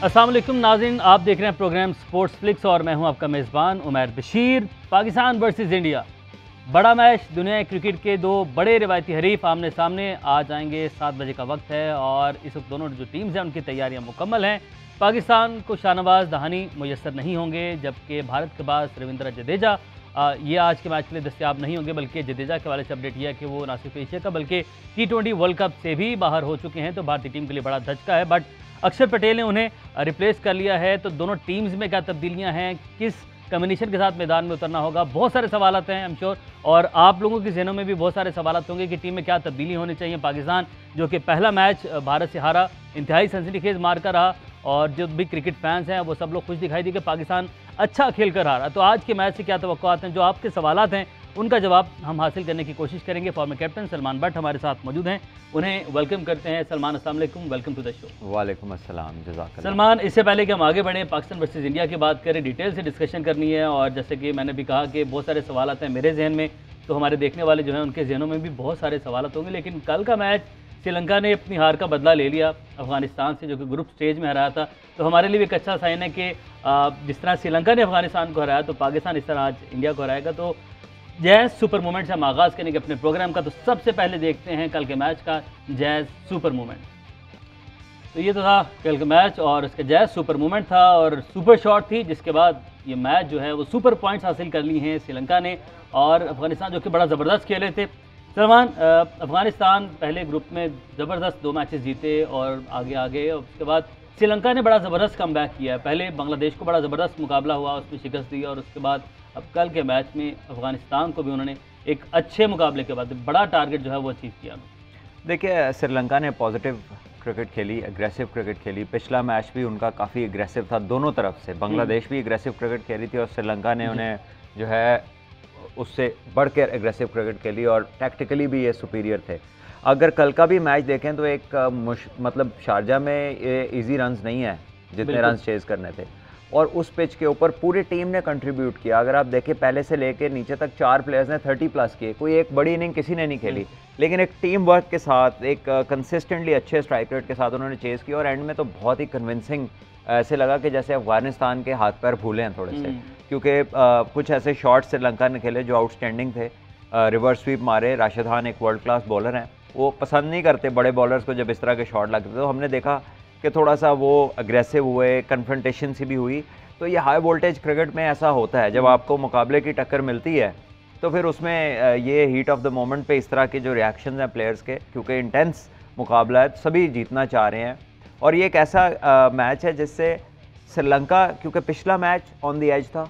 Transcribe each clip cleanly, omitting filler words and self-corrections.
अस्सलाम वालेकुम नाज़रीन, आप देख रहे हैं प्रोग्राम स्पोर्ट्स फ्लिक्स और मैं हूं आपका मेज़बान उमैर बशीर। पाकिस्तान वर्सेस इंडिया, बड़ा मैच। दुनिया क्रिकेट के दो बड़े रिवायती हरीफ आमने सामने आ जाएंगे। 7 बजे का वक्त है और इस वक्त दोनों जो टीम्स हैं उनकी तैयारियां मुकम्मल हैं। पाकिस्तान को शाहनवाज दहानी मुयस्सर नहीं होंगे, जबकि भारत के पास रविंद्र जडेजा ये आज के मैच के लिए दस्तियाब नहीं होंगे। बल्कि जडेजा के वाले से अपडेट यह है कि वो ना सिर्फ एशिया का बल्कि T20 वर्ल्ड कप से भी बाहर हो चुके हैं, तो भारतीय टीम के लिए बड़ा धचका है। बट अक्षर पटेल ने उन्हें रिप्लेस कर लिया है। तो दोनों टीम्स में क्या तब्दीलियां हैं, किस कम्बिनेशन के साथ मैदान में उतरना होगा, बहुत सारे सवालात हैं आई एम श्योर। और आप लोगों के जहनों में भी बहुत सारे सवालात होंगे कि टीम में क्या तब्दीली होनी चाहिए। पाकिस्तान जो कि पहला मैच भारत से हारा, इंतहाई सनसनीखेज मार कर रहा, और जो भी क्रिकेट फैंस हैं वो सब लोग खुश दिखाई दी कि पाकिस्तान अच्छा खेल कर हारा। तो आज के मैच से क्या तवक्कुआत हैं, जो आपके सवालात हैं उनका जवाब हम हासिल करने की कोशिश करेंगे। फॉर्मर कैप्टन सलमान बट हमारे साथ मौजूद हैं, उन्हें वेलकम करते हैं। सलमान, अस्सलाम वालेकुम, वेलकम टू द शो। वालेकुम अस्सलाम, जज़ाकल्लाह। सलमान, इससे पहले कि हम आगे बढ़ें, पाकिस्तान वर्सेस इंडिया की बात करें, डिटेल से डिस्कशन करनी है। और जैसे कि मैंने भी कहा कि बहुत सारे सवाल हैं मेरे जहन में, तो हमारे देखने वाले जो हैं उनके जहनों में भी बहुत सारे सवाल होंगे। लेकिन कल का मैच श्रीलंका ने अपनी हार का बदला ले लिया अफगानिस्तान से, जो कि ग्रुप स्टेज में हराया था। तो हमारे लिए भी एक अच्छा साइन है कि जिस तरह श्रीलंका ने अफगानिस्तान को हराया, तो पाकिस्तान इस तरह आज इंडिया को हराएगा। तो जैज़ सुपर मोमेंट से हम आगाज़ करेंगे अपने प्रोग्राम का। तो सबसे पहले देखते हैं कल के मैच का जैज़ सुपर मोमेंट। तो ये तो था कल का मैच और इसका जैज़ सुपर मोमेंट था और सुपर शॉट थी, जिसके बाद ये मैच जो है वो सुपर पॉइंट्स हासिल कर ली हैं श्रीलंका ने। और अफगानिस्तान जो कि बड़ा ज़बरदस्त खेले थे। सलमान, अफगानिस्तान पहले ग्रुप में ज़बरदस्त 2 मैचेस जीते और आगे उसके बाद श्रीलंका ने बड़ा ज़बरदस्त कमबैक किया है। पहले बांग्लादेश को बड़ा ज़बरदस्त मुकाबला हुआ, उसमें शिकस्त दी, और उसके बाद अब कल के मैच में अफगानिस्तान को भी उन्होंने एक अच्छे मुकाबले के बाद बड़ा टारगेट जो है वो अचीव किया। देखिए, श्रीलंका ने पॉजिटिव क्रिकेट खेली, एग्रेसिव क्रिकेट खेली। पिछला मैच भी उनका काफ़ी एग्रेसिव था दोनों तरफ से। बांग्लादेश भी एग्रेसिव क्रिकेट खेली थी और श्रीलंका ने उन्हें जो है उससे बढ़कर एग्रेसिव क्रिकेट खेली और टैक्टिकली भी ये सुपीरियर थे। अगर कल का भी मैच देखें तो एक मतलब शारजा में ये इजी रन्स नहीं है जितने रन्स चेज करने थे, और उस पिच के ऊपर पूरी टीम ने कंट्रीब्यूट किया। अगर आप देखें पहले से लेकर नीचे तक 4 प्लेयर्स ने 30 प्लस किए। कोई एक बड़ी इनिंग किसी ने नहीं खेली, लेकिन एक टीम वर्क के साथ, एक कंसिस्टेंटली अच्छे स्ट्राइक रेट के साथ उन्होंने चेज़ किया। और एंड में तो बहुत ही कन्विंसिंग ऐसे लगा कि जैसे अफगानिस्तान के हाथ पैर भूले हैं थोड़े से, क्योंकि कुछ ऐसे शॉट्स श्रीलंका ने खेले जो आउटस्टैंडिंग थे। रिवर्स स्वीप मारे। राशिद खान एक वर्ल्ड क्लास बॉलर हैं, वो पसंद नहीं करते बड़े बॉलर्स को जब इस तरह के शॉट लगते। तो हमने देखा कि थोड़ा सा वो अग्रेसिव हुए, कन्फ्रंटेशन सी भी हुई। तो ये हाई वोल्टेज क्रिकेट में ऐसा होता है, जब आपको मुकाबले की टक्कर मिलती है तो फिर उसमें ये हीट ऑफ द मोमेंट पे इस तरह के जो रिएक्शंस हैं प्लेयर्स के, क्योंकि इंटेंस मुकाबला है, सभी जीतना चाह रहे हैं। और ये एक ऐसा मैच है जिससे श्रीलंका, क्योंकि पिछला मैच ऑन द एज था,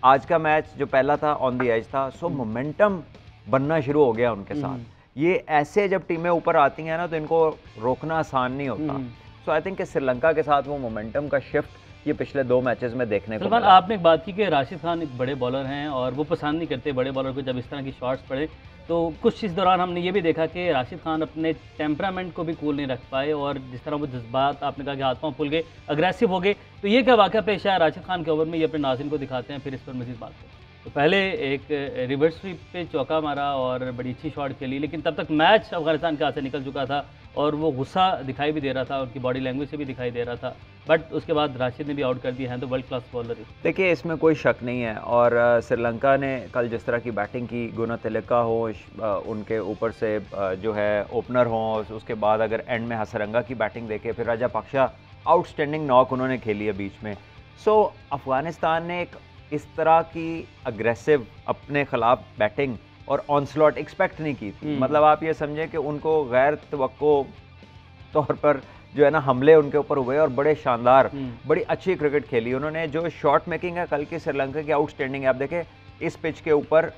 आज का मैच जो पहला था ऑन द एज था, सो मोमेंटम बनना शुरू हो गया उनके साथ। ये ऐसे जब टीमें ऊपर आती हैं ना तो इनको रोकना आसान नहीं होता। सो आई थिंक कि श्रीलंका के साथ वो मोमेंटम का शिफ्ट ये पिछले 2 मैचेस में देखने को मिला। आपने एक बात की कि राशिद खान एक बड़े बॉलर हैं और वो पसंद नहीं करते बड़े बॉलर को जब इस तरह की शॉट्स पड़े। तो कुछ इस दौरान हमने ये भी देखा कि राशिद खान अपने टेम्परामेंट को भी कूल नहीं रख पाए, और जिस तरह वो जज्बात, आपने कहा कि हाथ पांव फूल गए, अग्रेसिव हो गए। तो ये क्या वाक़या पेश आया राशिद खान के ओवर में, ये अपने नाज़रीन को दिखाते हैं, फिर इस पर मज़ीद बात करें। तो पहले एक रिवर्स स्वीप पे चौका मारा और बड़ी अच्छी शॉट खेली, लेकिन तब तक मैच अफगानिस्तान के हाथ से निकल चुका था और वो गुस्सा दिखाई भी दे रहा था, उनकी बॉडी लैंग्वेज से भी दिखाई दे रहा था। बट उसके बाद राशिद ने भी आउट कर दिया है, तो वर्ल्ड क्लास बॉलर है। देखिए, इसमें कोई शक नहीं है। और श्रीलंका ने कल जिस तरह की बैटिंग की, गुणतिलका हो, उनके ऊपर से जो है ओपनर हो, उसके बाद अगर एंड में हसरंगा की बैटिंग देखे, फिर राजापक्षा आउटस्टैंडिंग नॉक उन्होंने खेली है बीच में। सो अफगानिस्तान ने एक इस तरह की अग्रेसिव अपने खिलाफ बैटिंग और ऑनस्लॉट एक्सपेक्ट नहीं की थी। मतलब आप ये समझें कि उनको गैर तवक्को तौर पर जो है ना हमले उनके ऊपर हुए और बड़े शानदार, बड़ी अच्छी क्रिकेट खेली उन्होंने। जो शॉट मेकिंग है कल की श्रीलंका की आउटस्टैंडिंग है। आप देखें इस पिच के ऊपर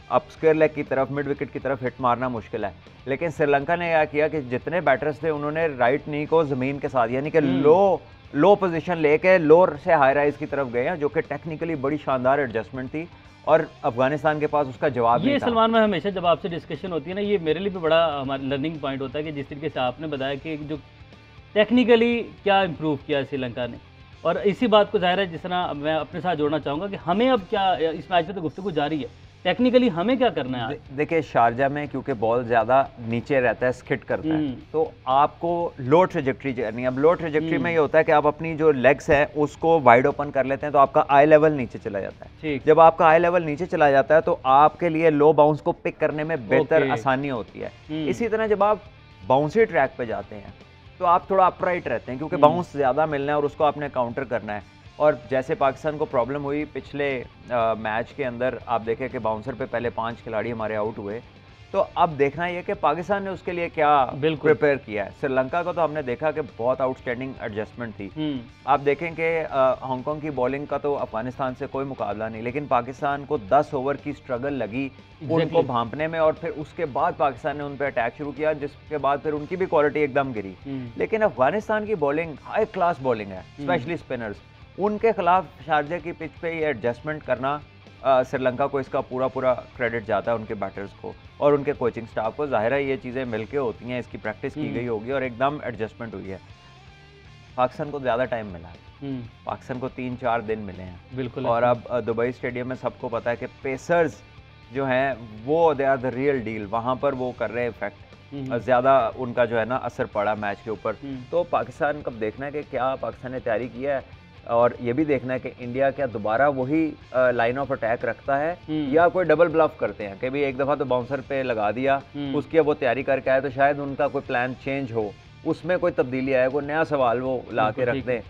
अब स्क्वायर लेग की तरफ, मिड विकेट की तरफ हिट मारना मुश्किल है, लेकिन श्रीलंका ने यह किया कि जितने बैटर्स थे उन्होंने राइट नी को ज़मीन के साथ, यानी कि लो पोजीशन लेके लोअर से हाई राइज की तरफ गए हैं, जो कि टेक्निकली बड़ी शानदार एडजस्टमेंट थी और अफगानिस्तान के पास उसका जवाब नहीं था। सलमान, में हमेशा जब आपसे डिस्कशन होती है ना, ये मेरे लिए भी बड़ा हमारा लर्निंग पॉइंट होता है कि जिस तरीके से आपने बताया कि जो टेक्निकली क्या इम्प्रूव किया श्रीलंका ने, और इसी बात को ज़ाहिर है जिस तरह मैं अपने साथ जोड़ना चाहूँगा कि हमें अब क्या, इस मैच में तो गुफ्तगू जारी है, टेक्निकली हमें क्या करना है? देखिए शारजा में क्योंकि बॉल ज़्यादा नीचे रहता है, स्किट करता है, तो आपको लो ट्रेजेक्ट्री करनी है। अब लो ट्रेजेक्ट्री में ये होता है कि आप अपनी जो लेग्स है उसको वाइड ओपन कर लेते हैं, तो आपका आई लेवल नीचे चला जाता है। जब आपका आई लेवल नीचे चला जाता है तो आपके लिए लो बाउंस को पिक करने में बेहतर आसानी होती है। इसी तरह जब आप बाउंसी ट्रैक पे जाते हैं तो आप थोड़ा अपराइट रहते हैं, क्योंकि बाउंस ज़्यादा मिलना है और उसको आपने काउंटर करना है। और जैसे पाकिस्तान को प्रॉब्लम हुई पिछले मैच के अंदर, आप देखें कि बाउंसर पे पहले 5 खिलाड़ी हमारे आउट हुए, तो अब देखना ये कि पाकिस्तान ने उसके लिए क्या प्रिपेयर किया है। श्रीलंका को तो हमने देखा कि बहुत आउटस्टैंडिंग एडजस्टमेंट थी। आप देखें कि हांगकांग की बॉलिंग का तो अफगानिस्तान से कोई मुकाबला नहीं, लेकिन पाकिस्तान को 10 ओवर की स्ट्रगल लगी उनको भांपने में, और फिर उसके बाद पाकिस्तान ने उन पर अटैक शुरू किया, जिसके बाद फिर उनकी भी क्वालिटी एकदम गिरी। लेकिन अफगानिस्तान की बॉलिंग हाई क्लास बॉलिंग है, स्पेशली स्पिनर्स। उनके खिलाफ शारजा की पिच पे ये एडजस्टमेंट करना, श्रीलंका को इसका पूरा क्रेडिट जाता है, उनके बैटर्स को और उनके कोचिंग स्टाफ को। जाहिर है ये चीज़ें मिलके होती हैं, इसकी प्रैक्टिस की गई होगी और एकदम एडजस्टमेंट हुई है। पाकिस्तान को ज़्यादा टाइम मिला है, पाकिस्तान को 3-4 दिन मिले हैं, बिल्कुल। और अब दुबई स्टेडियम में सबको पता है कि पेसर्स जो हैं वो they are the real deal, वहाँ पर वो कर रहे हैं इफेक्ट, ज़्यादा उनका जो है ना असर पड़ा मैच के ऊपर। तो पाकिस्तान को देखना है कि क्या पाकिस्तान ने तैयारी किया है, और ये भी देखना है कि इंडिया क्या दोबारा वही लाइन ऑफ अटैक रखता है या कोई डबल ब्लफ करते हैं कि भी एक दफ़ा तो बाउंसर पे लगा दिया, उसकी अब वो तैयारी करके आए, तो शायद उनका कोई प्लान चेंज हो, उसमें कोई तब्दीली आए, कोई नया सवाल वो ला के रख दें।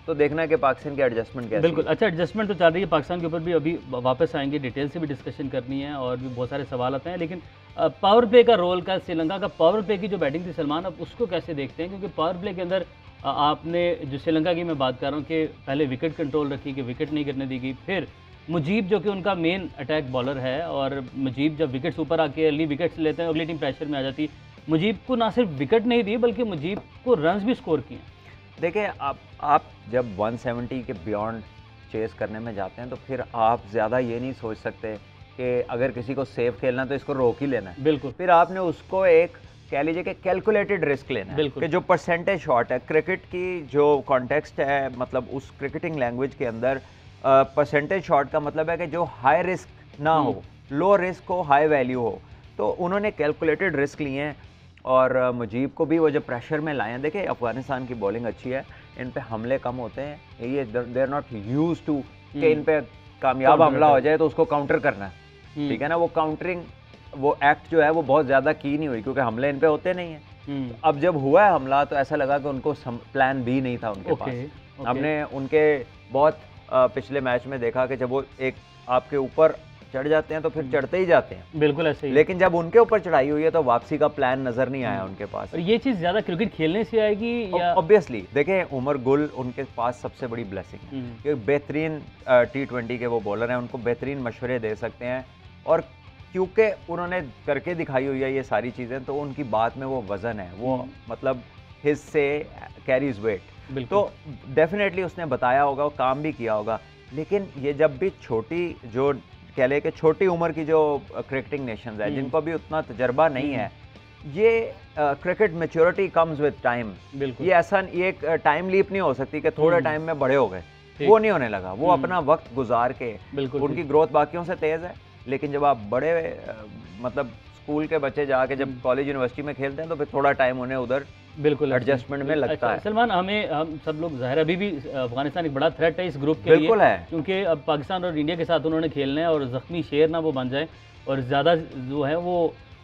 तो देखना है कि पाकिस्तान की एडजस्टमेंट कैसे। बिल्कुल, अच्छा एडजस्टमेंट तो चल रही है पाकिस्तान के ऊपर भी, अभी वापस आएंगे, डिटेल से भी डिस्कशन करनी है और भी बहुत सारे सवाल आते हैं। लेकिन पावर प्ले का रोल का, श्रीलंका का पावर प्ले की जो बैटिंग थी सलमान, अब उसको कैसे देखते हैं? क्योंकि पावर प्ले के अंदर आपने जो श्रीलंका की मैं बात कर रहा हूँ कि पहले विकेट कंट्रोल रखी कि विकेट नहीं गिरने दी गई, फिर मुजीब जो कि उनका मेन अटैक बॉलर है, और मुजीब जब विकेट्स ऊपर आके अर्ली विकेट्स लेते हैं अगली टीम प्रेशर में आ जाती है। मुजीब को ना सिर्फ विकेट नहीं दी बल्कि मुजीब को रन्स भी स्कोर किए। देखिए आप जब 170 के बियॉन्ड चेस करने में जाते हैं तो फिर आप ज़्यादा ये नहीं सोच सकते कि अगर किसी को सेफ खेलना तो इसको रोक ही लेना है। बिल्कुल, फिर आपने उसको एक कह लीजिए कि कैलकुलेटेड रिस्क लेना है कि जो परसेंटेज शॉट है, क्रिकेट की जो कॉन्टेक्स्ट है, मतलब उस क्रिकेटिंग लैंग्वेज के अंदर परसेंटेज शॉट का मतलब है कि जो हाई रिस्क ना हो, लो रिस्क हो, हाई वैल्यू हो। तो उन्होंने कैलकुलेटेड रिस्क लिए हैं और मुजीब को भी वो जो प्रेशर में लाए हैं। देखिए अफगानिस्तान की बॉलिंग अच्छी है, इन पे हमले कम होते हैं, ये they are not used to कि इन पे कामयाब हमला हो जाए तो उसको काउंटर करना है, ठीक है ना। वो काउंटरिंग वो एक्ट जो है वो बहुत ज़्यादा की नहीं हुई, क्योंकि हमले इन पे होते नहीं हैं। अब जब हुआ है हमला तो ऐसा लगा कि उनको प्लान भी नहीं था उनके पास। हमने उनके बहुत पिछले मैच में देखा कि जब वो एक आपके ऊपर चढ़ जाते हैं तो फिर चढ़ते ही जाते हैं, बिल्कुल ऐसे ही। लेकिन जब उनके ऊपर चढ़ाई हुई है तो वापसी का प्लान नजर नहीं आया उनके पास। और ये चीज़ ज़्यादा क्रिकेट खेलने से आएगी या? ऑब्वियसली देखिए उमर गुल उनके पास सबसे बड़ी ब्लेसिंग है कि बेहतरीन T20 के वो बॉलर हैं, उनको बेहतरीन मशवरे दे सकते हैं, और क्योंकि उन्होंने करके दिखाई हुई है ये सारी चीज़ें, तो उनकी बात में वो वज़न है, वो मतलब हिस्से कैरीज वेट। तो डेफिनेटली उसने बताया होगा, वो काम भी किया होगा। लेकिन ये जब भी छोटी जो कह ले कि छोटी उम्र की जो क्रिकेटिंग नेशंस है जिनको भी उतना तजर्बा नहीं है, ये cricket maturity comes with time. ये ऐसा ये एक टाइम लीप नहीं हो सकती कि थोड़े टाइम में बड़े हो गए, वो नहीं होने लगा। वो अपना वक्त गुजार के, उनकी ग्रोथ बाकियों से तेज़ है, लेकिन जब आप बड़े मतलब स्कूल के बच्चे जाके जब कॉलेज यूनिवर्सिटी में खेलते हैं तो फिर थोड़ा टाइम उन्हें उधर बिल्कुल एडजस्टमेंट में लगता है। सलमान, हम सब लोग ज़ाहिर अभी भी अफगानिस्तान एक बड़ा थ्रेट है इस ग्रुप के लिए, बिल्कुल है, क्योंकि अब पाकिस्तान और इंडिया के साथ उन्होंने खेलना है और ज़ख्मी शेर ना वो बन जाए और ज़्यादा जो है वो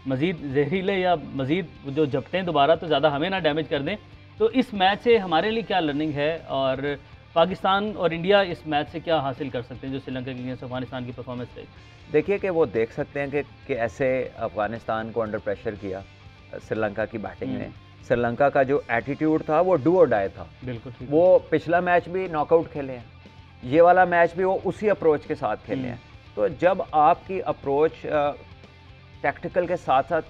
मज़ीद जहरीले या मज़ीद जो झपटें दोबारा तो ज़्यादा हमें ना डैमेज कर दें। तो इस मैच से हमारे लिए क्या लर्निंग है और पाकिस्तान और इंडिया इस मैच से क्या हासिल कर सकते हैं जो श्रीलंका के अगेंस्ट अफगानिस्तान की परफॉर्मेंस रही? देखिए कि वो देख सकते हैं कि ऐसे अफगानिस्तान को अंडर प्रेशर किया श्रीलंका की बैटिंग ने। श्रीलंका का जो एटीट्यूड था वो डू और डाई था। बिल्कुल, वो पिछला मैच भी नॉकआउट खेले हैं, ये वाला मैच भी वो उसी अप्रोच के साथ खेले हैं। तो जब आपकी अप्रोच टैक्टिकल के साथ साथ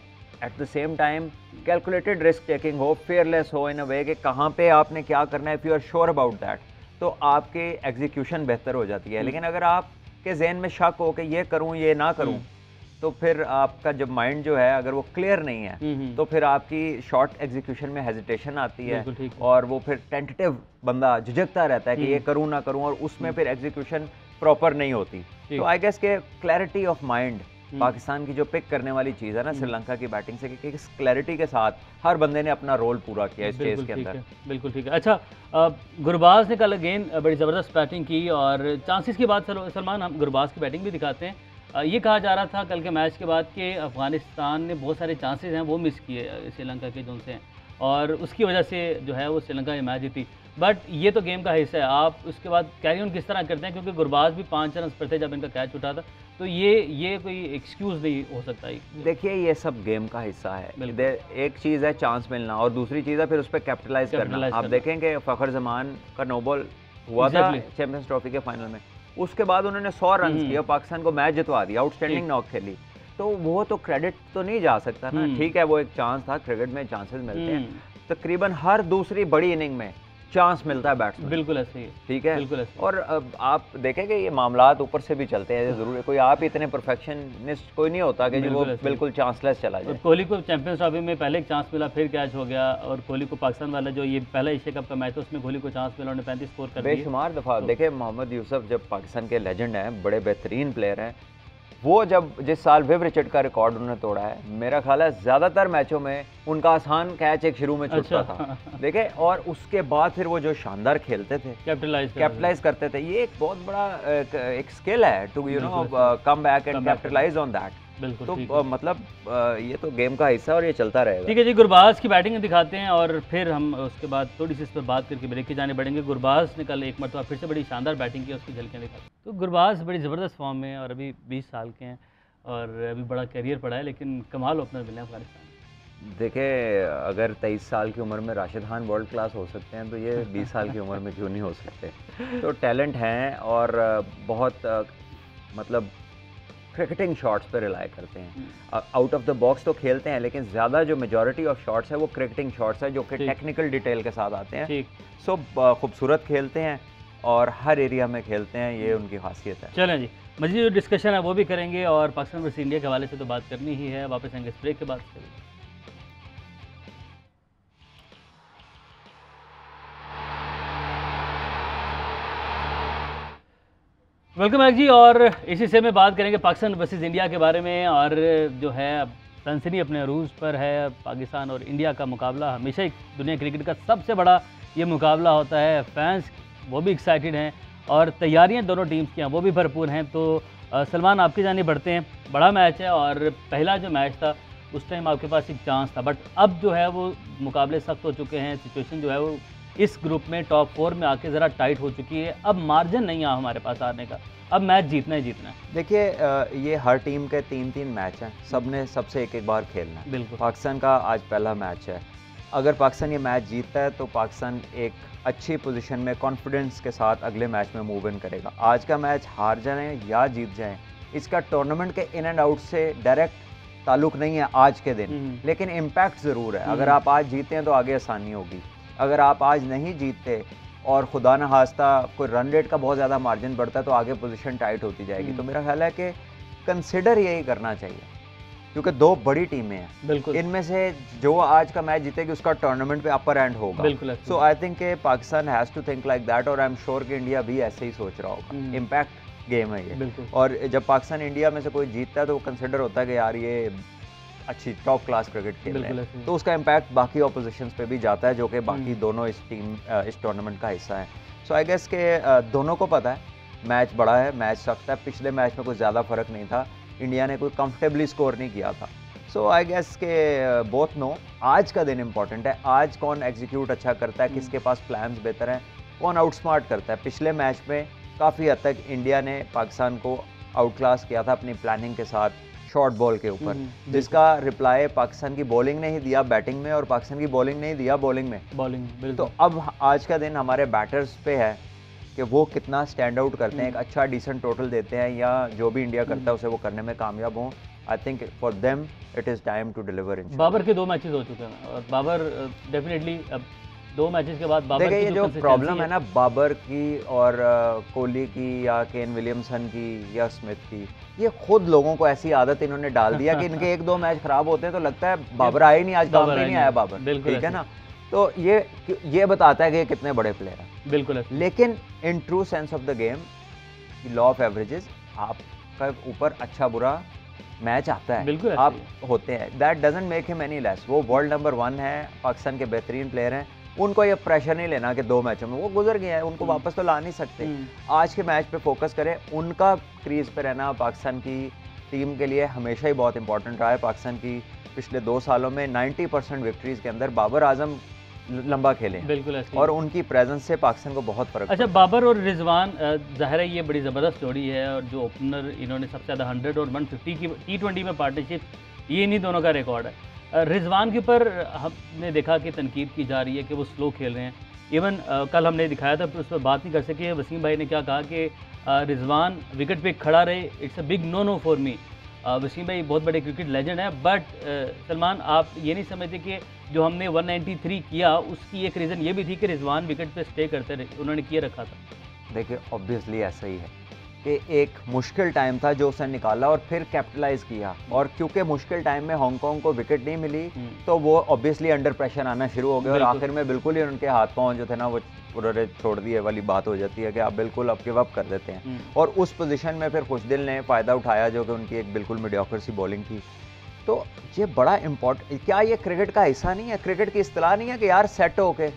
at the same time calculated risk taking हो, फेयरलेस हो इन अ वे कि कहाँ पे आपने क्या करना है, if you are sure about that, तो आपके एग्जीक्यूशन बेहतर हो जाती है। लेकिन अगर आपके जहन में शक हो कि ये करूँ ये ना करूँ, तो फिर आपका जब माइंड जो है अगर वो क्लियर नहीं है तो फिर आपकी शॉर्ट एग्जीक्यूशन में हेजिटेशन आती है और वो फिर टेंटेटिव बंदा झिझकता रहता है कि ये करूँ ना करूँ, और उसमें फिर एग्जीक्यूशन प्रॉपर नहीं होती। तो आई गेस के क्लैरिटी ऑफ माइंड पाकिस्तान की जो पिक करने वाली चीज़ है ना श्रीलंका की बैटिंग से, कि इस क्लैरिटी के साथ हर बंदे ने अपना रोल पूरा किया इस चेस के अंदर। बिल्कुल ठीक है। अच्छा, गुरबाज ने कल अगेन बड़ी ज़बरदस्त बैटिंग की, और चांसेस की बात सलमान, हम गुरबाज की बैटिंग भी दिखाते हैं। ये कहा जा रहा था कल के मैच के बाद कि अफ़गानिस्तान ने बहुत सारे चांसेस हैं वो मिस किए श्रीलंका के जो से, और उसकी वजह से जो है वो श्रीलंका ये मैच जीती। बट ये तो गेम का हिस्सा है, आप उसके बाद कैरी ऑन किस तरह करते हैं, क्योंकि गुरबाज भी 5 रन पर थे जब इनका कैच उठा था, तो ये कोई एक्सक्यूज़ नहीं हो सकता। देखिए ये सब गेम का हिस्सा है। एक चीज़ है चांस मिलना, और दूसरी चीज़ है फिर उस पर कैपिटलाइज करना। आप देखें कि फ़खर जमान का नो बॉल हुआ था चैंपियंस ट्रॉफी के फाइनल में, उसके बाद उन्होंने 100 रन किया, पाकिस्तान को मैच जितवा दिया, आउटस्टैंडिंग नॉक खेली, तो वो तो क्रेडिट तो नहीं जा सकता ना। ठीक है वो एक चांस था, क्रिकेट में चांसेस मिलते हैं, तकरीबन हर दूसरी बड़ी इनिंग में चांस मिलता है बैट्समैन। बिल्कुल ऐसे ही, ठीक है, बिल्कुल ऐसे। और आप देखेंगे ये मामलात ऊपर से भी चलते हैं, जरूर कोई आप इतने परफेक्शनिस्ट कोई नहीं होता कि वो बिल्कुल चांसलेस चला जाए। कोहली को चैंपियंस ट्रॉफी में पहले एक चांस मिला, फिर कैच हो गया, और कोहली को पाकिस्तान वाला जो ये पहला एशिया कप का मैच था उसमें कोहली को चांस मिला, उन्होंने 35 स्कोर कर दिए बेशुमार दफ़ा। देखे मोहम्मद यूसुफ जब पाकिस्तान के लेजेंड हैं, बड़े बेहतरीन प्लेयर हैं, वो जब जिस साल विव रिचर्ड का रिकॉर्ड उन्होंने तोड़ा है, मेरा ख्याल है ज़्यादातर मैचों में उनका आसान कैच एक शुरू में छूटता था, देखे, और उसके बाद फिर वो जो शानदार खेलते थे, कैपिटलाइज करते थे। ये एक बहुत बड़ा एक स्किल है to you know come back and capitalize on that. तो मतलब ये तो गेम का हिस्सा और ये चलता रहेगा। ठीक है जी, गुरबाज की बैटिंग दिखाते हैं और फिर हम उसके बाद थोड़ी सी इस पर बात करके ब्रेक की जाने बढ़ेंगे। गुरबाज ने कल एक मरतबा फिर से बड़ी शानदार बैटिंग की, उसकी झलकियाँ दिखाते हैं। तो गुरबाज बड़ी ज़बरदस्त फॉर्म में और अभी 20 साल के हैं और अभी बड़ा कैरियर पड़ा है, लेकिन कमाल ओपनर मिले अफगानिस्तान। देखिए अगर 23 साल की उम्र में राशिद खान वर्ल्ड क्लास हो सकते हैं तो ये 20 साल की उम्र में क्यों नहीं हो सकते। तो टैलेंट हैं और बहुत मतलब क्रिकेटिंग शॉट्स पर रिलाई करते हैं। आउट ऑफ द बॉक्स तो खेलते हैं, लेकिन ज़्यादा जो मेजॉरिटी ऑफ शॉट्स है वो क्रिकेटिंग शॉट्स है जो कि टेक्निकल डिटेल के साथ आते हैं। सो खूबसूरत खेलते हैं और हर एरिया में खेलते हैं, ये उनकी खासियत है। चलें जी, मज़ीद जो डिस्कशन है वो भी करेंगे और पाकिस्तान वर्सेस इंडिया के हवाले से तो बात करनी ही है। वापस आएंगे इस ब्रेक के बाद। वेलकम बैक जी, और इसी से में बात करेंगे पाकिस्तान वर्सेस इंडिया के बारे में। और जो है सनसनी अपने अरूज पर है, पाकिस्तान और इंडिया का मुकाबला हमेशा ही दुनिया क्रिकेट का सबसे बड़ा ये मुकाबला होता है। फैंस वो भी एक्साइटेड हैं और तैयारियां दोनों टीम्स की हैं वो भी भरपूर हैं। तो सलमान आपकी जाने बढ़ते हैं, बड़ा मैच है और पहला जो मैच था उस टाइम आपके पास एक चांस था, बट अब जो है वो मुकाबले सख्त हो चुके हैं। सिचुएशन जो है वो इस ग्रुप में टॉप 4 में आके ज़रा टाइट हो चुकी है। अब मार्जिन नहीं है हमारे पास हारने का, अब मैच जीतना ही जीतना है। देखिए ये हर टीम के 3-3 मैच हैं, सब ने सबसे एक बार खेलना है। बिल्कुल, पाकिस्तान का आज पहला मैच है। अगर पाकिस्तान ये मैच जीतता है तो पाकिस्तान एक अच्छी पोजीशन में कॉन्फिडेंस के साथ अगले मैच में मूव इन करेगा। आज का मैच हार जाएं या जीत जाएं, इसका टूर्नामेंट के इन एंड आउट से डायरेक्ट ताल्लुक नहीं है आज के दिन, लेकिन इम्पैक्ट ज़रूर है। अगर आप आज जीते हैं तो आगे आसानी होगी, अगर आप आज नहीं जीतते और खुदा न खास्ता कोई रन रेट का बहुत ज़्यादा मार्जिन बढ़ता है तो आगे पोजीशन टाइट होती जाएगी। तो मेरा ख्याल है कि कंसिडर यही करना चाहिए, क्योंकि 2 बड़ी टीमें हैं, इनमें से जो आज का मैच जीतेगी उसका टूर्नामेंट पे अपर एंड होगा। सो आई थिंक कि Pakistan has to think like that, और आई एम श्योर कि इंडिया भी ऐसे ही सोच रहा होगा। इम्पैक्ट गेम है ये, और जब पाकिस्तान इंडिया में से कोई जीतता है तो वो कंसिडर होता है कि यार ये अच्छी टॉप क्लास क्रिकेट खेल रहे हैं, तो उसका इम्पैक्ट बाकी ऑपोजिशंस पे भी जाता है जो कि बाकी दोनों इस टूर्नामेंट का हिस्सा है। सो आई गेस के दोनों को पता है मैच बड़ा है, मैच सख्त है। पिछले मैच में कोई ज़्यादा फर्क नहीं था, इंडिया ने कोई कंफर्टेबली स्कोर नहीं किया था। सो आई गेस के बोथ नो आज का दिन इंपॉर्टेंट है। आज कौन एग्जीक्यूट अच्छा करता है, किसके पास प्लान्स बेहतर हैं, कौन आउटस्मार्ट करता है। पिछले मैच में काफ़ी हद तक इंडिया ने पाकिस्तान को आउट क्लास किया था अपनी प्लानिंग के साथ शॉर्ट बॉल के ऊपर, जिसका रिप्लाई पाकिस्तान की बॉलिंग ने ही दिया बैटिंग में और पाकिस्तान की बॉलिंग ने ही दिया बॉलिंग में। तो अब आज का दिन हमारे बैटर्स पे है कि वो कितना स्टैंड आउट करते हैं, एक अच्छा डिसेंट टोटल देते हैं या जो भी इंडिया करता है उसे वो करने में कामयाब हों। I think for them it is time to deliver. Babar के 2 मैचेस हो चुके हैं और बाबर डेफिनेटली अब 2 मैचेस के बाद बाबर की जो प्रॉब्लम है ना बाबर की और कोहली की या केन विलियमसन की या स्मिथ की, ये खुद लोगों को ऐसी आदत इन्होंने डाल दिया कि इनके 1-2 मैच खराब होते हैं तो लगता है बाबर आए नहीं, आज काम पे नहीं आया बाबर, ठीक है ना। तो ये बताता है कि ये कितने बड़े प्लेयर हैं। बिल्कुल, लेकिन in true sense of the game, law of averages, आपका ऊपर अच्छा बुरा मैच आता है, बिल्कुल आप होते हैं, that doesn't make him any less. वो वर्ल्ड नंबर 1 है, पाकिस्तान के बेहतरीन प्लेयर हैं, उनको ये प्रेशर नहीं लेना कि 2 मैचों में वो गुजर गया है, उनको वापस तो ला नहीं सकते। आज के मैच पे फोकस करें, उनका क्रीज पे रहना पाकिस्तान की टीम के लिए हमेशा ही बहुत इंपॉर्टेंट रहा है। पाकिस्तान की पिछले 2 सालों में 90% विक्ट्रीज के अंदर बाबर आजम लंबा खेले, बिल्कुल ऐसे, और उनकी प्रेजेंस से पाकिस्तान को बहुत फर्क। अच्छा, बाबर और रिजवान, ज़ाहिर है ये बड़ी ज़बरदस्त जोड़ी है, और जो ओपनर इन्होंने सबसे ज़्यादा 100 और 150 की T20 में पार्टनरशिप, ये इन्हीं दोनों का रिकॉर्ड है। रिजवान के ऊपर हमने देखा कि तनकीद की जा रही है कि वो स्लो खेल रहे हैं। इवन कल हमने दिखाया था, उस पर बात नहीं कर सके। वसीम भाई ने क्या कहा कि रिजवान विकेट पे खड़ा रहे, it's a big no for me. Wasim भाई बहुत बड़े क्रिकेट लेजेंड है, बट सलमान, आप ये नहीं समझते कि जो हमने 193 किया उसकी एक रीज़न ये भी थी कि रिजवान विकेट पे स्टे करते रहे, उन्होंने किए रखा था। देखिए, ऑब्वियसली ऐसा ही है कि एक मुश्किल टाइम था जो उसने निकाला और फिर कैपिटलाइज किया, और क्योंकि मुश्किल टाइम में हांगकांग को विकेट नहीं मिली तो वो ऑब्वियसली अंडर प्रेशर आना शुरू हो गया, और आखिर में बिल्कुल ही उनके हाथ पांव जो थे ना वो उन्होंने छोड़ दिए वाली बात हो जाती है कि आप बिल्कुल अब गिव अप कर देते हैं। और उस पोजीशन में फिर खुशदिल ने फ़ायदा उठाया, जो कि उनकी एक बिल्कुल मीडियोकर सी बॉलिंग थी। तो ये बड़ा इम्पोर्टेंट, क्या ये क्रिकेट का हिस्सा नहीं है? क्रिकेट की इस्तिलाह नहीं है कि यार सेट होके,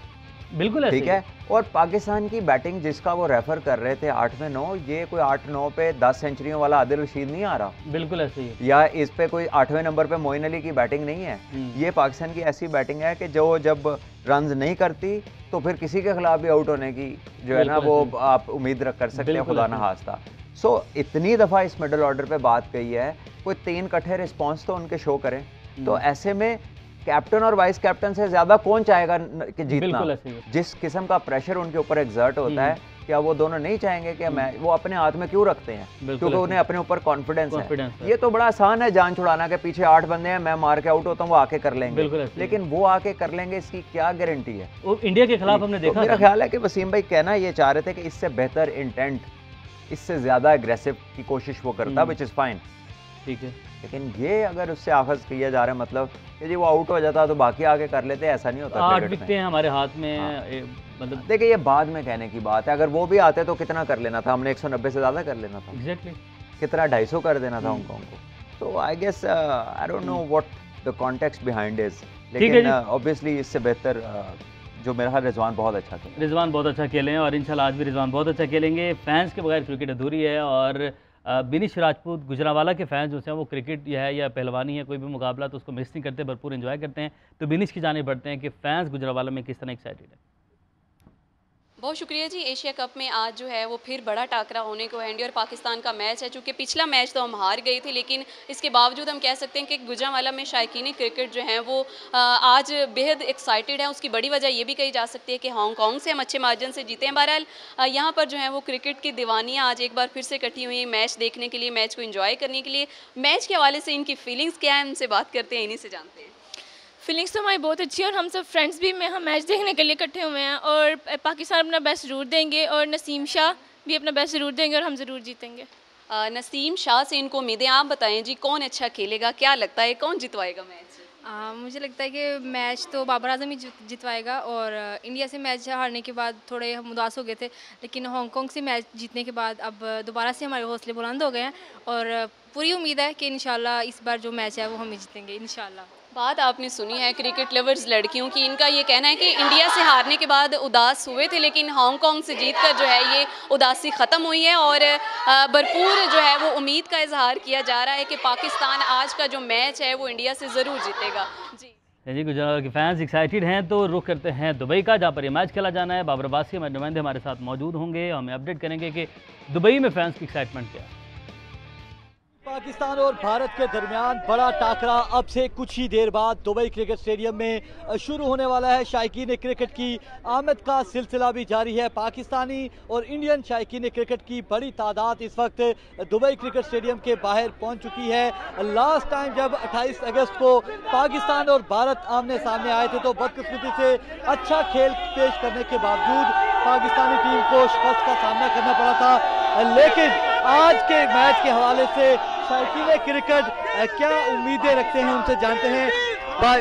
बिल्कुल ठीक है। और पाकिस्तान की बैटिंग जिसका वो रेफर कर रहे थे 8 में 9, ये कोई 8-9 पे 10 सेंचुरियों वाला आदिल रशीद नहीं आ रहा, बिल्कुल ऐसे ही, या इस पे कोई 8वें नंबर पे मोइन अली की बैटिंग नहीं है। ये पाकिस्तान की ऐसी बैटिंग है कि जो जब रन्स नहीं करती तो फिर किसी के खिलाफ भी आउट होने की जो है ना वो आप उम्मीद कर सकते हैं, खुदा ना खास्ता। सो इतनी दफ़ा इस मिडल ऑर्डर पे बात कही है, कोई 3 इकट्ठे रिस्पॉन्स तो उनके शो करें। तो ऐसे में कैप्टन और वाइस कैप्टन से ज्यादा कौन चाहेगा कि जीतना? जिस किस्म का प्रेशर उनके ऊपर एग्जर्ट होता है, क्या वो दोनों नहीं चाहेंगे कि मैं वो अपने हाथ में क्यों रखते हैं? क्योंकि उन्हें अपने ऊपर कॉन्फिडेंस है। ये तो बड़ा आसान है जान छुड़ाना के पीछे 8 बंदे हैं, मैं मार के आउट होता हूँ, वो आके कर लेंगे। लेकिन वो आके कर लेंगे, इसकी क्या गारंटी है? वो इंडिया के खिलाफ हमने देखा। मेरा ख्याल है कि वसीम भाई कहना ये चाह रहे थे कि इससे बेहतर इंटेंट, इससे ज्यादा एग्रेसिव की कोशिश वो करता, विच इज फाइन, ठीक है। लेकिन ये अगर उससे आखज किया जा रहा है, मतलब कि जी वो आउट हो जाता तो बाकी आगे कर लेते, ऐसा नहीं होता। 8 विकेटें हमारे हाथ में। हाँ। मतलब देखिए, ये बाद में कहने की बात है, अगर वो भी आते तो कितना कर लेना था हमने? 190 से ज्यादा कर लेना था। एग्जैक्टली। कितना 250 कर देना था हांगकांग को। तो I guess I don't know what the context behind is, लेकिन ऑब्वियसली इससे बेहतर जो मेरा ख्याल रिजवान बहुत अच्छा खेले। रिजवान बहुत अच्छा खेले हैं, और इंशाल्लाह आज भी रिजवान बहुत अच्छा खेलेंगे। फैंस के बगैर क्रिकेट अधूरी है, और बिनिश राजपूत, गुजरांवाला के फैंस जो हैं वो क्रिकेट है या पहलवानी है, कोई भी मुकाबला तो उसको मिस नहीं करते, भरपूर एंजॉय करते हैं। तो बिनिश की जाने बढ़ते हैं कि फैंस गुजरांवाला में किस तरह एक्साइटेड है। बहुत शुक्रिया जी। एशिया कप में आज जो है वो फिर बड़ा टाकरा होने को है इंडिया और पाकिस्तान का मैच है। चूँकि पिछला मैच तो हम हार गए थे, लेकिन इसके बावजूद हम कह सकते हैं कि गुजरांवाला में शायकीन क्रिकेट जो हैं वो आज बेहद एक्साइटेड है। उसकी बड़ी वजह ये भी कही जा सकती है कि हांगकांग से हम अच्छे मार्जिन से जीते हैं। बहरहाल यहाँ पर जो है वो क्रिकेट की दीवानियाँ आज एक बार फिर से इकट्ठी हुई मैच देखने के लिए, मैच को इन्जॉय करने के लिए। मैच के हवाले से इनकी फीलिंग्स क्या है, उनसे बात करते हैं, इन्हीं से जानते हैं। फीलिंग्स तो हमारी बहुत अच्छी है, और हम सब फ्रेंड्स भी में हम मैच देखने के लिए इकट्ठे हुए हैं, और पाकिस्तान अपना बेस्ट ज़रूर देंगे, और नसीम शाह भी अपना बेस्ट ज़रूर देंगे, और हम ज़रूर जीतेंगे। नसीम शाह से इनको उम्मीदें, आप बताएं जी कौन अच्छा खेलेगा, क्या लगता है कौन जितवाएगा मैच? मुझे लगता है कि मैच तो बाबर आजम ही जितवाएगा, और इंडिया से मैच हारने के बाद थोड़े हम उदास हो गए थे, लेकिन हांगकांग से मैच जीतने के बाद अब दोबारा से हमारे हौसले बुलंद हो गए हैं, और पूरी उम्मीद है कि इंशाल्लाह इस बार जो मैच है वो हम जीतेंगे इंशाल्लाह। बात आपने सुनी है क्रिकेट लवर्स लड़कियों की, इनका ये कहना है कि इंडिया से हारने के बाद उदास हुए थे, लेकिन हांगकांग से जीतकर जो है ये उदासी ख़त्म हुई है, और भरपूर जो है वो उम्मीद का इजहार किया जा रहा है कि पाकिस्तान आज का जो मैच है वो इंडिया से ज़रूर जीतेगा। जी गुजरात के फैंस एक्साइटेड हैं, तो रुख करते हैं दुबई का, जहाँ पर ये मैच खेला जाना है। बाबर अब्बासी हमारे नुमाइंदे हमारे साथ मौजूद होंगे, हमें अपडेट करेंगे कि दुबई में फैंस की एक्साइटमेंट क्या है। पाकिस्तान और भारत के दरमियान बड़ा टाकरा अब से कुछ ही देर बाद दुबई क्रिकेट स्टेडियम में शुरू होने वाला है। शायकीन क्रिकेट की आमद का सिलसिला भी जारी है। पाकिस्तानी और इंडियन शायकीन क्रिकेट की बड़ी तादाद इस वक्त दुबई क्रिकेट स्टेडियम के बाहर पहुंच चुकी है। लास्ट टाइम जब 28 अगस्त को पाकिस्तान और भारत आमने सामने आए थे तो बदकिस्मती से अच्छा खेल पेश करने के बावजूद पाकिस्तानी टीम को शिकस्त का सामना करना पड़ा था, लेकिन आज के मैच के हवाले से शायकीन क्रिकेट क्या उम्मीदें रखते हैं उनसे जानते हैं।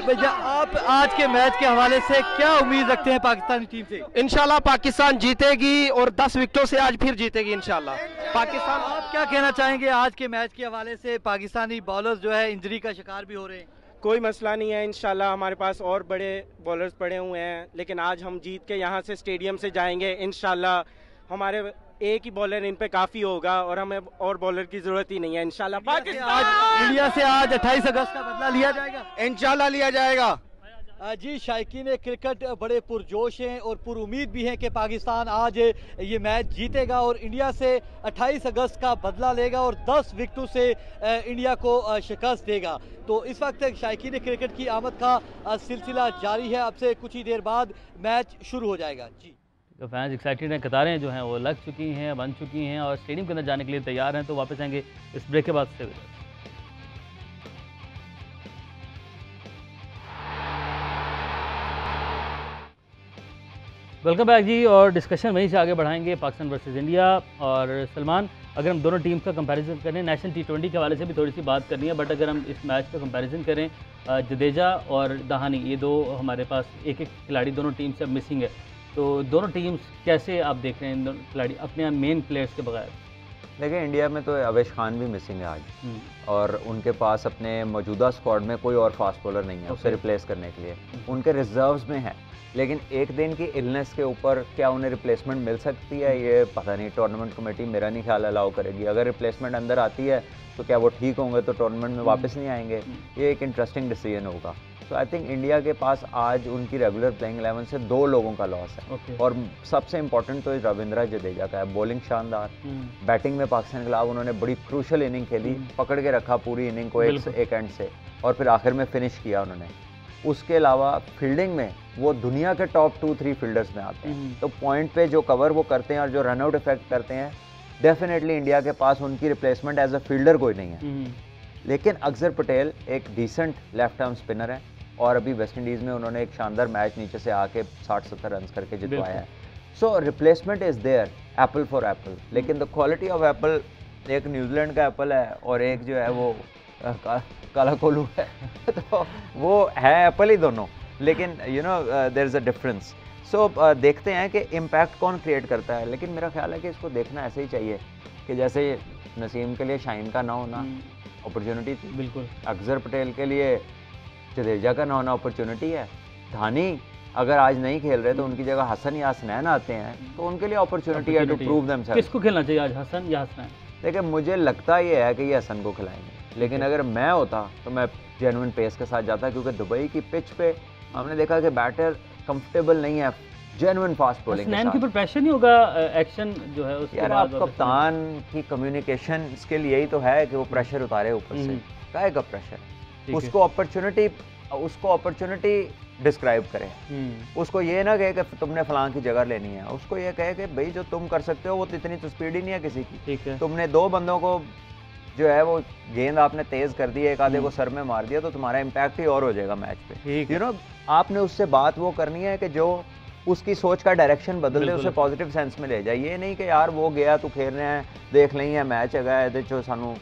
भैया, आप आप आज के मैच के हवाले से क्या उम्मीद रखते हैं पाकिस्तानी टीम से? इंशाल्लाह पाकिस्तान जीतेगी और 10 विकेटों से आज फिर जीतेगी इंशाल्लाह पाकिस्तान। आप क्या कहना चाहेंगे आज के मैच के हवाले से? पाकिस्तानी बॉलर्स जो है इंजरी का शिकार भी हो रहे हैं। कोई मसला नहीं है, इंशाल्लाह हमारे पास और बड़े बॉलर्स पड़े हुए हैं, लेकिन आज हम जीत के यहाँ से स्टेडियम से जाएंगे इंशाल्लाह। हमारे एक ही बॉलर इन पे काफ़ी होगा और हमें और बॉलर की ज़रूरत ही नहीं है इंशाल्लाह। पाकिस्तान इंडिया से आज 28 अगस्त का बदला लिया जाएगा, इंशाल्लाह लिया जाएगा। जी शायकीन क्रिकेट बड़े पुरजोश हैं और पुरुमीद भी हैं कि पाकिस्तान आज ये मैच जीतेगा और इंडिया से 28 अगस्त का बदला लेगा और 10 विकेटों से इंडिया को शिकस्त देगा। तो इस वक्त शायकीन क्रिकेट की आमद का सिलसिला जारी है। अब से कुछ ही देर बाद मैच शुरू हो जाएगा। जी तो फैंस एक्साइटेड हैं, कतारें जो हैं वो लग चुकी हैं, बन चुकी हैं और स्टेडियम के अंदर जाने के लिए तैयार हैं। तो वापस आएंगे इस ब्रेक के बाद से। वेलकम बैक जी, और डिस्कशन वहीं से आगे बढ़ाएंगे पाकिस्तान वर्सेस इंडिया। और सलमान, अगर हम दोनों टीम्स का कंपैरिजन करें, नेशनल T20 के हवाले से भी थोड़ी सी बात करनी है, बट अगर हम इस मैच का कंपैरिजन करें, जडेजा और दहानी ये दो हमारे पास एक खिलाड़ी दोनों टीम से अब मिसिंग है। तो दोनों टीम्स कैसे आप देख रहे हैं इन दोनों खिलाड़ी अपने मेन प्लेयर्स के बगैर? देखिए इंडिया में तो अवेश खान भी मिसिंग है आज और उनके पास अपने मौजूदा स्क्वाड में कोई और फास्ट बॉलर नहीं है उसे रिप्लेस करने के लिए। उनके रिजर्व्स में है, लेकिन एक दिन की इलनेस के ऊपर क्या उन्हें रिप्लेसमेंट मिल सकती है ये पता नहीं। टूर्नामेंट कमेटी मेरा नहीं ख्याल अलाउ करेगी। अगर रिप्लेसमेंट अंदर आती है तो क्या वो ठीक होंगे तो टूर्नामेंट में वापस नहीं आएंगे, ये एक इंटरेस्टिंग डिसीजन होगा। तो आई थिंक इंडिया के पास आज उनकी रेगुलर प्लेइंग 11 से 2 लोगों का लॉस है। और सबसे इंपॉर्टेंट तो रविंद्र जडेजा का है। बॉलिंग शानदार, बैटिंग में पाकिस्तान के खिलाफ उन्होंने बड़ी क्रूशल इनिंग खेली, पकड़ के रखा पूरी इनिंग को एक एंड से और फिर आखिर में फिनिश किया उन्होंने। उसके अलावा फील्डिंग में वो दुनिया के टॉप 2-3 फील्डर्स में आते हैं। तो पॉइंट पे जो कवर वो करते हैं और जो रनआउट इफेक्ट करते हैं, डेफिनेटली इंडिया के पास उनकी रिप्लेसमेंट एज अ फील्डर कोई नहीं है। लेकिन अक्षर पटेल एक डिसेंट लेफ्ट आर्म स्पिनर है और अभी वेस्ट इंडीज़ में उन्होंने एक शानदार मैच नीचे से आके 60-70 रन करके जितवाया है। So replacement is there, apple for apple. लेकिन द क्वालिटी ऑफ एप्पल, एक न्यूजीलैंड का एप्पल है और एक जो है वो काला कोलू है तो वो है एप्पल ही दोनों, लेकिन you know there is a difference. So देखते हैं कि इम्पैक्ट कौन क्रिएट करता है। लेकिन मेरा ख्याल है कि इसको देखना ऐसे ही चाहिए कि जैसे नसीम के लिए शाहीन का ना होना अपॉर्चुनिटी थी, बिल्कुल अक्षर पटेल के लिए जडेजा का ना होना अपॉर्चुनिटी है। धानी अगर आज नहीं खेल रहे तो उनकी जगह हसन या हसनैन आते हैं तो उनके लिए अपॉर्चुनिटी है टू प्रूव देमसेल्फ। किसको खेलना चाहिए आज, हसन या हसनैन? देखिए मुझे लगता ये है कि ये हसन को खिलाएंगे, लेकिन अगर मैं होता तो मैं जेन्युइन पेस के साथ जाता, क्योंकि दुबई की पिच पे हमने देखा कि बैटर कंफर्टेबल नहीं है जेन्युइन फास्ट बॉलिंग के साथ। हसनैन के ऊपर प्रेशर नहीं होगा, एक्शन जो है उसके यार आप कप्तान की कम्युनिकेशन स्किल यही तो है कि वो प्रेशर उतारे ऊपर से। काहे का प्रेशर? उसको अपॉर्चुनिटी डिस्क्राइब करे। उसको ये ना कहे कि तुमने फलां की जगह लेनी है, उसको ये कहे कि भाई जो तुम कर सकते हो वो इतनी तो स्पीड ही नहीं है किसी की। ठीक है, तुमने 2 बंदों को जो है वो गेंद आपने तेज कर दी, एक आधे को सर में मार दिया, तो तुम्हारा इम्पैक्ट ही और हो जाएगा मैच पे। यू नो आपने उससे बात वो करनी है कि जो उसकी सोच का डायरेक्शन बदल दे, उसे पॉजिटिव सेंस में ले जाए। ये नहीं कि यार वो गया तू खेल रहे हैं देख लें मैच है जो सानू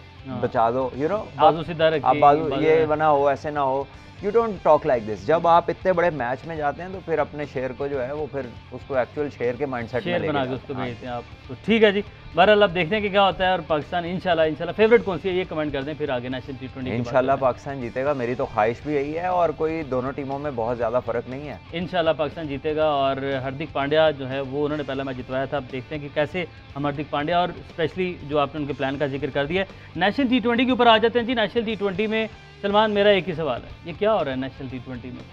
बचा दो, यू नो आप बाजू ये बना हो, ऐसे ना हो। You don't talk like this. जब आप इतने बड़े मैच में जाते हैं तो फिर अपने शेर को जो है वो फिर उसको एक्चुअल शेर के माइंडसेट में लेके उसको भेजते हैं आप। तो ठीक है जी, बहरहाल अब देखते हैं कि क्या होता है। और पाकिस्तान इंशाल्लाह फेवरेट कौन सी है ये कमेंट कर दें, फिर आगे नेशनल T20 इंशाल्लाह पाकिस्तान जीतेगा। मेरी तो ख्वाहिश भी यही है और कोई दोनों टीमों में बहुत ज़्यादा फर्क नहीं है। इंशाल्लाह पाकिस्तान जीतेगा। और हार्दिक पांड्या जो है वो उन्होंने पहला मैच जितवाया था। अब देखते हैं कि कैसे हम हार्दिक पांड्या और स्पेशली जो आपने उनके प्लान का जिक्र कर दिया है नेशनल T20 के ऊपर आ जाते हैं जी। नेशनल T20 में सलमान, मेरा एक ही सवाल है, ये क्या हो रहा है नेशनल T20 में?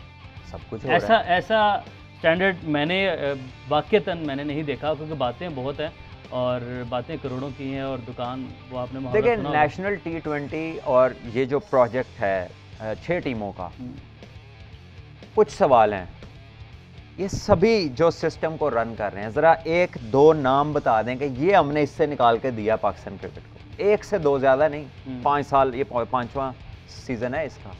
सब कुछ ऐसा स्टैंडर्ड मैंने वाकईतन मैंने नहीं देखा, क्योंकि बातें बहुत हैं और बातें करोड़ों की हैं और दुकान वो आपने देखिए नेशनल T20 और ये जो प्रोजेक्ट है 6 टीमों का, कुछ सवाल हैं। ये सभी जो सिस्टम को रन कर रहे हैं, ज़रा 1-2 नाम बता दें कि ये हमने इससे निकाल के दिया पाकिस्तान क्रिकेट को। 1 से 2 ज़्यादा नहीं, 5 साल, ये 5वां सीज़न है इसका।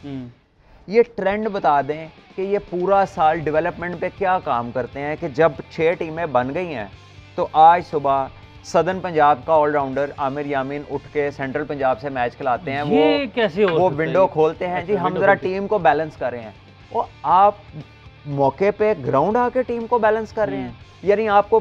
ये ट्रेंड बता दें कि ये पूरा साल डेवलपमेंट पे क्या काम करते हैं कि जब 6 टीमें बन गई हैं तो आज सुबह सदर्न पंजाब का ऑलराउंडर आमिर यामीन उठ के सेंट्रल पंजाब से मैच खिलाते हैं। वो कैसे हो वो विंडो खोलते हैं जी, हम ज़रा टीम को बैलेंस कर रहे हैं। और आप मौके पे ग्राउंड आके टीम को बैलेंस कर रहे हैं। यानी आपको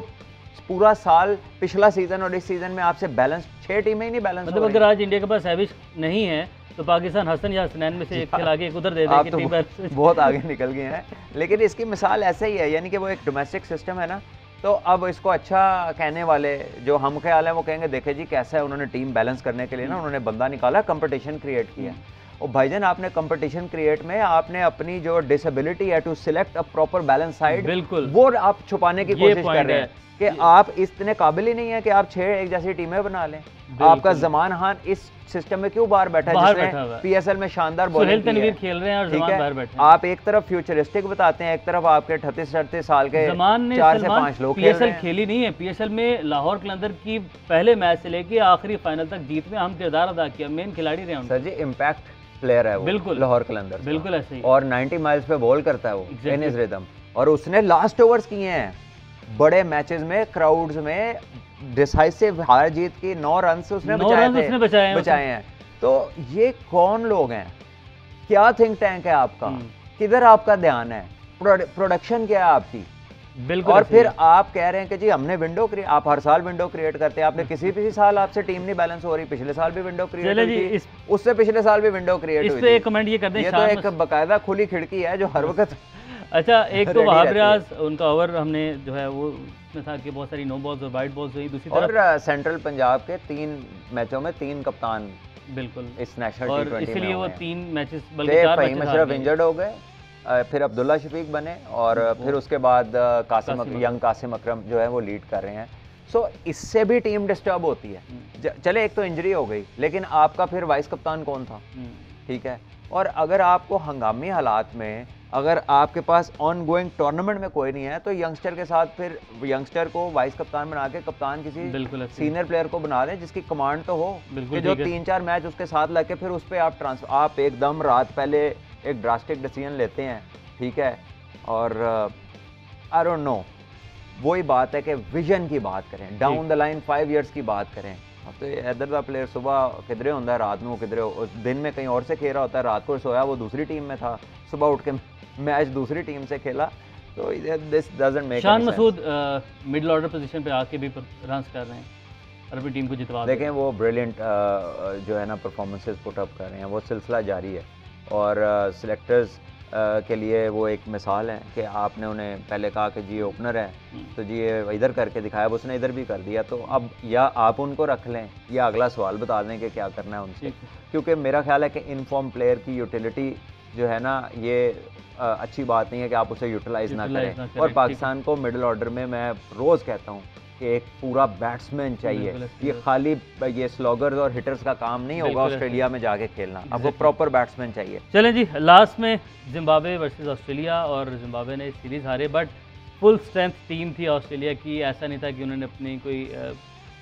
पूरा साल, पिछला सीजन और इस सीजन में आपसे बैलेंस 6 टीमें ही नहीं बैलेंस मतलब अगर आज इंडिया के पास हैविश नहीं है तो पाकिस्तान हसन या हसनैन में से एक खिला के एक उधर दे देगी, टीम बहुत आगे निकल गए हैं। लेकिन इसकी मिसाल ऐसे ही है, यानी कि वो एक डोमेस्टिक सिस्टम है ना, तो अब इसको अच्छा कहने वाले जो हम ख्याल है वो कहेंगे देखे जी कैसा है, उन्होंने टीम बैलेंस करने के लिए ना उन्होंने बंदा निकाला, कंपटीशन क्रिएट किया। और भाईजान आपने कंपटीशन क्रिएट में आपने अपनी जो डिसेबिलिटी है to select a proper balance side, बिल्कुल वो आप छुपाने की कोशिश कर रहे हैं कि आप इतने काबिल ही नहीं है कि आप 6 एक जैसी टीमें बना लें। आपका जमान खान इस सिस्टम में क्यों बाहर बैठा है, जिसने पीएसएल में शानदार बॉलिंग खेल रहे हैं और जमान बाहर बैठे हैं। आप एक तरफ फ्यूचरिस्टिक बताते हैं, एक तरफ आपके 38-38 साल के जमान ने 4 से 5 लोग पीएसएल खेली नहीं है। पीएसएल में लाहौर कलंदर की पहले मैच से लेके आखिरी फाइनल तक जीत में हम किरदार अदा किया, मेन खिलाड़ी रहे हैं सर जी, इम्पैक्ट प्लेयर है वो, बिल्कुल लाहौर कलंदर, बिल्कुल ऐसे ही, और 90 माइल्स पे बॉल करता है वो इन हिज रिदम, और उसने लास्ट ओवर्स किए हैं बड़े मैचेस में, क्राउड्स में डिसाइसिव हार जीत की 9 रन से उसने बचाए हैं। तो ये कौन लोग हैं, क्या थिंक टैंक है आपका, किधर आपका ध्यान है, प्रोडक्शन क्या है आपकी, बिल्कुल। और फिर आप कह रहे हैं कि जी हमने विंडो क्रिएट, आप हर साल विंडो क्रिएट करते हैं, आपने किसी भी साल आपसे टीम नहीं बैलेंस हो रही, पिछले साल भी विंडो क्रिएट हुई, उससे पिछले साल भी विंडो क्रिएट हुई। इस पे एक कमेंट ये कर दें, ये तो एक बकायदा खुली खिड़की है जो हर वक्त अच्छा, एक तो वहाब रियाज उनका ओवर हमने जो है वो उसमें था कि बहुत सारी नो बॉल्स और वाइट बॉल्स हुई, दूसरी तरफ और सेंट्रल पंजाब के 3 मैचों में 3 कप्तान बिल्कुल इस नेशनल और T20 इसलिए वो 3 मैचेस बल्कि 4 मैचेस मशरफ इंजर्ड हो गए, फिर अब्दुल्ला शफीक बने और फिर उसके बाद यंग कासिम अकरम जो है वो लीड कर रहे हैं। सो इससे भी टीम डिस्टर्ब होती है। चले एक तो इंजरी हो गई, लेकिन आपका फिर वाइस कप्तान कौन था, ठीक है। और अगर आपको हंगामी हालात में, अगर आपके पास ऑन गोइंग टूर्नामेंट में कोई नहीं है, तो यंगस्टर के साथ फिर यंगस्टर को वाइस कप्तान बना के कप्तान किसी सीनियर प्लेयर को बना दें जिसकी कमांड तो हो, कि जो 3-4 मैच उसके साथ लगे, फिर उस पर आप ट्रांसफर, आप एकदम रात पहले एक ड्रास्टिक डिसीजन लेते हैं, ठीक है। और आई डोंट नो, वही बात है कि विजन की बात करें, डाउन द लाइन 5 इयर्स की बात करें। अब तो इधर का प्लेयर सुबह किधरे होता है, रात में किधरे, दिन में कहीं और से खेल रहा होता है, रात को सोया वो दूसरी टीम में था, सुबह उठ के मैच दूसरी टीम से खेला, तो this doesn't make. Shan Masood middle order position पे आके भी रन्स कर रहे हैं और अपनी टीम को जितवा देखें, वो ब्रिलियंट जो है ना परफॉर्मेंसेस पुट अप कर रहे हैं, वो सिलसिला जारी है। और सिलेक्टर्स के लिए वो एक मिसाल है कि आपने उन्हें पहले कहा कि जी ओपनर है, तो जी ये इधर करके दिखाया, उसने इधर भी कर दिया, तो अब या आप उनको रख लें या अगला सवाल बता दें कि क्या करना है उनसे, क्योंकि मेरा ख्याल है कि इनफॉर्म प्लेयर की यूटिलिटी जो है ना, ये अच्छी बात नहीं है कि आप उसे यूटिलाइज ना करें। और पाकिस्तान को मिडिल ऑर्डर में मैं रोज़ कहता हूँ कि एक पूरा बैट्समैन चाहिए, ये खाली ये स्लॉगर्स और हिटर्स का काम नहीं होगा ऑस्ट्रेलिया में जाके खेलना, आपको प्रॉपर बैट्समैन चाहिए। चलें जी, लास्ट में जिम्बाब्वे वर्सेस ऑस्ट्रेलिया, और जिम्बाब्वे ने सीरीज़ हारे, बट फुल स्ट्रेंथ टीम थी ऑस्ट्रेलिया की, ऐसा नहीं था कि उन्होंने अपनी कोई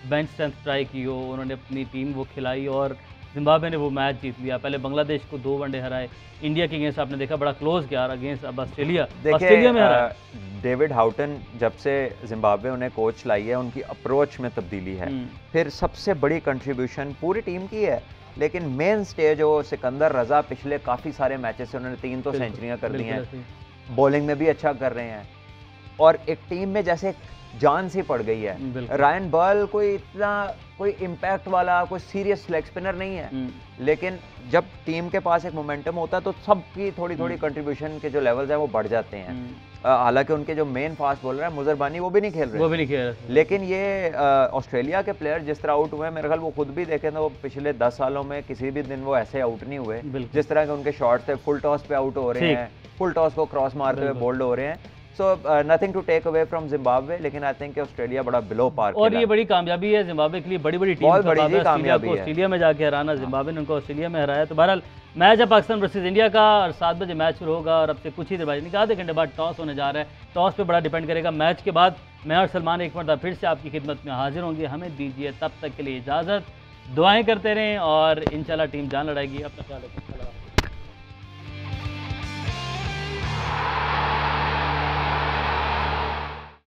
बेंच स्ट्रेंथ ट्राई की हो, उन्होंने अपनी टीम वो खिलाई और जिम्बाब्वे ने वो मैच जीत लिया। पहले बांग्लादेश को 2 वनडे हराए, इंडिया के अगेंस्ट आपने देखा बड़ा क्लोज गया अगेंस्ट अब ऑस्ट्रेलिया में हराया। डेविड हाउटन जब से जिम्बाब्वे उन्हें कोच लाई है, उनकी अप्रोच में तब्दीली है, फिर सबसे बड़ी कंट्रीब्यूशन पूरी टीम की है, लेकिन मेन स्टेज वो सिकंदर रजा, पिछले काफ़ी सारे मैचेस से उन्होंने 3 तो सेंचुरियाँ कर दी हैं, बॉलिंग में भी अच्छा कर रहे हैं, और एक टीम में जैसे जान सी पड़ गई है। रायन बर्ल कोई इम्पैक्ट वाला, कोई सीरियस लेग स्पिनर नहीं है, लेकिन जब टीम के पास एक मोमेंटम होता है तो सबकी थोड़ी थोड़ी कंट्रीब्यूशन के जो लेवल्स हैं वो बढ़ जाते हैं। हालांकि उनके जो मेन फास्ट बॉलर है मुजरबानी, वो भी नहीं खेल रहे, लेकिन ये ऑस्ट्रेलिया के प्लेयर जिस तरह आउट हुए, मेरे ख्याल वो खुद भी देखें तो वो पिछले 10 सालों में किसी भी दिन वो ऐसे आउट नहीं हुए जिस तरह के उनके शॉट्स थे, फुल टॉस पे आउट हो रहे हैं, फुल टॉस को क्रॉस मारते हुए बोल्ड हो रहे हैं। So nothing to take away from Zimbabwe, लेकिन आई थिंक ऑस्ट्रेलिया बड़ा बिलो पार, और ये बड़ी कामयाबी है जिम्बाब्वे के लिए, बड़ी टीम, बहुत बड़ी कामयाबी है ऑस्ट्रेलिया में जाके हराना, जिम्बाब्वे ने उनको ऑस्ट्रेलिया में हराया। तो बहरहाल मैच है पाकिस्तान वर्सेस इंडिया का, और 7 बजे मैच शुरू होगा, और अब से कुछ ही देर बाद, आधे घंटे बाद टॉस होने जा रहा है। टॉस पे बड़ा डिपेंड करेगा। मैच के बाद मैं और सलमान एक मरतबा फिर से आपकी खिदमत में हाजिर होंगे। हमें दीजिए तब तक के लिए इजाज़त, दुआएं करते रहें और इंशाल्लाह टीम जान लड़ाएगी। अपना ख्याल रखें।